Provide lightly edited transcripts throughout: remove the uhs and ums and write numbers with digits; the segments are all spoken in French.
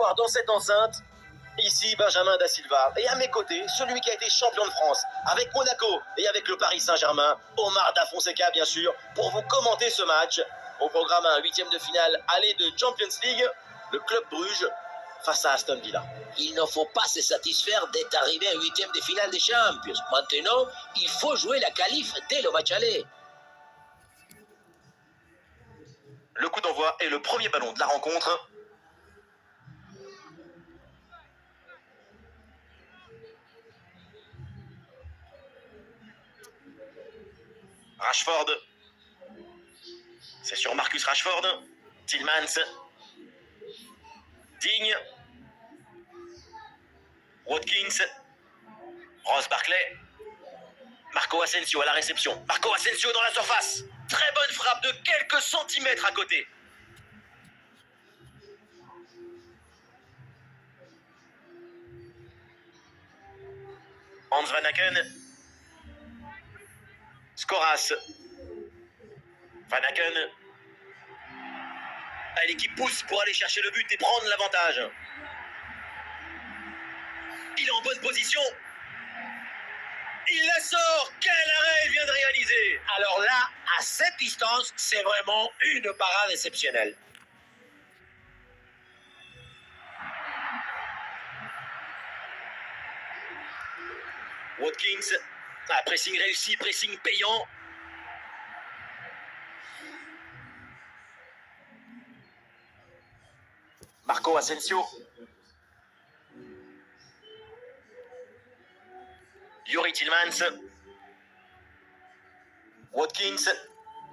voir dans cette enceinte, ici Benjamin Da Silva, et à mes côtés, celui qui a été champion de France avec Monaco et avec le Paris Saint-Germain, Omar Da Fonseca bien sûr, pour vous commenter ce match. Au programme, un huitième de finale aller de Champions League, le club Bruges face à Aston Villa. Il ne faut pas se satisfaire d'être arrivé en huitième de finale des Champions. Maintenant, il faut jouer la qualif dès le match aller. Le coup d'envoi est le premier ballon de la rencontre. Rashford. C'est sur Marcus Rashford. Tielemans. Digne. Watkins. Ross Barkley. Marco Asensio à la réception. Marco Asensio dans la surface. Très bonne frappe de quelques centimètres à côté. Hans Van Aken. Skoras. Van Aken. L'équipe pousse pour aller chercher le but et prendre l'avantage. Il est en bonne position. Il la sort. Quel arrêt il vient de réaliser. Alors là, à cette distance, c'est vraiment une parade exceptionnelle. Watkins. Pressing réussi, pressing payant. Marco Asensio. Youri Tielemans. Watkins.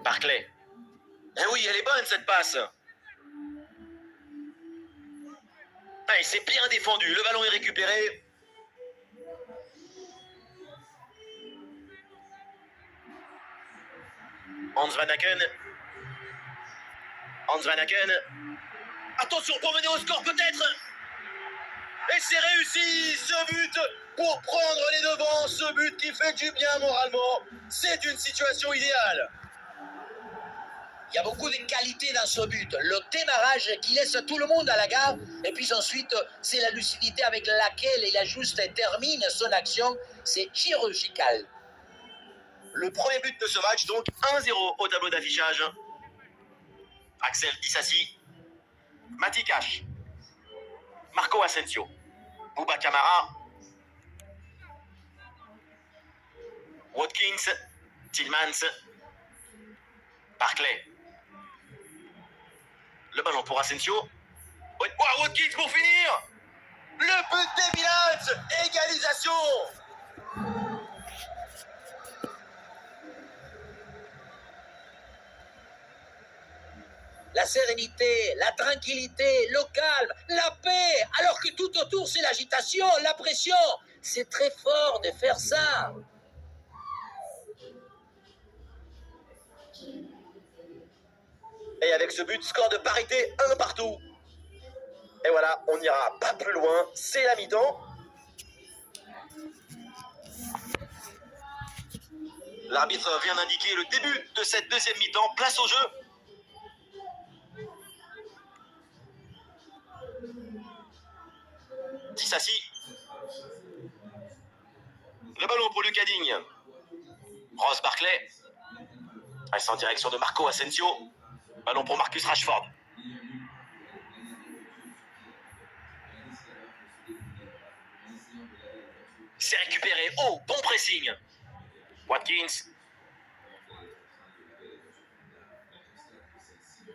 Barkley. Eh oui, elle est bonne cette passe. Il s'est bien défendu. Le ballon est récupéré. Hans Van Aken. Hans Van Aken. Attention pour mener au score peut-être. Et c'est réussi ce but pour prendre les devants. Ce but qui fait du bien moralement. C'est une situation idéale. Il y a beaucoup de qualité dans ce but. Le démarrage qui laisse tout le monde à la gare. Et puis ensuite, c'est la lucidité avec laquelle il ajuste et termine son action. C'est chirurgical. Le premier but de ce match, donc 1-0 au tableau d'affichage. Axel Disasi. Mati Cash. Marco Asensio. Bouba Kamara. Watkins. Tielemans. Barkley. Le ballon pour Asensio. Watkins pour finir. Le but des Villans. Égalisation. La sérénité, la tranquillité, le calme, la paix, alors que tout autour c'est l'agitation, la pression. C'est très fort de faire ça. Et avec ce but, score de parité, 1 partout. Et voilà, on n'ira pas plus loin, c'est la mi-temps. L'arbitre vient d'indiquer le début de cette deuxième mi-temps, place au jeu. Disasi. Le ballon pour Lucas Digne. Ross Barkley. C'est en direction de Marco Asensio. Ballon pour Marcus Rashford. C'est récupéré. Oh, bon pressing. Watkins.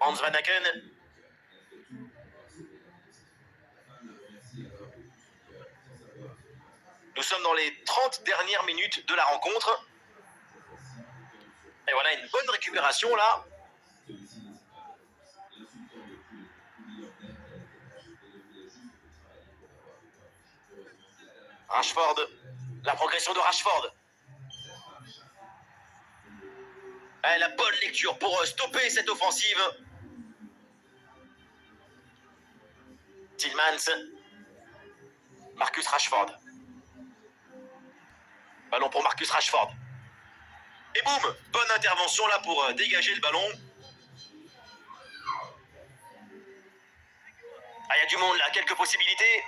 Hans Van Aken. Nous sommes dans les 30 dernières minutes de la rencontre. Et voilà une bonne récupération là. Rashford. La progression de Rashford. La bonne lecture pour stopper cette offensive. Tielemans. Marcus Rashford. Ballon pour Marcus Rashford. Et boum, bonne intervention là pour dégager le ballon. Ah, il y a du monde là, quelques possibilités.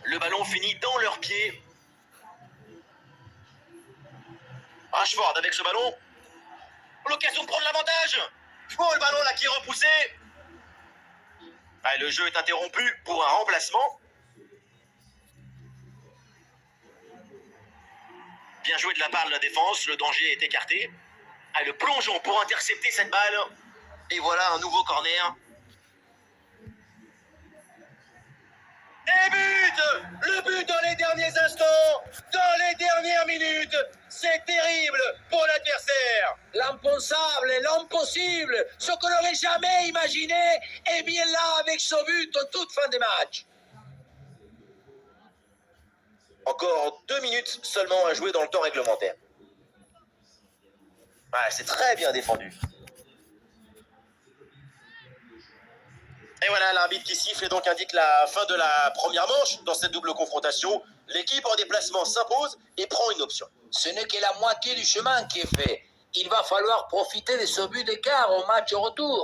Le ballon finit dans leurs pieds. Rashford avec ce ballon. L'occasion de prendre l'avantage. Oh, le ballon là qui est repoussé. Ah, le jeu est interrompu pour un remplacement. Bien joué de la part de la défense, le danger est écarté. Ah, le plongeon pour intercepter cette balle. Et voilà un nouveau corner. Et but! Le but dans les derniers instants, dans les dernières minutes. C'est terrible pour l'adversaire. L'impensable, l'impossible, ce qu'on n'aurait jamais imaginé, est bien là avec ce but en toute fin de match. Encore 2 minutes seulement à jouer dans le temps réglementaire. Ah, c'est très bien défendu. Et voilà l'arbitre qui siffle et donc indique la fin de la première manche dans cette double confrontation. L'équipe en déplacement s'impose et prend une option. Ce n'est que la moitié du chemin qui est fait. Il va falloir profiter de ce but d'écart au match retour.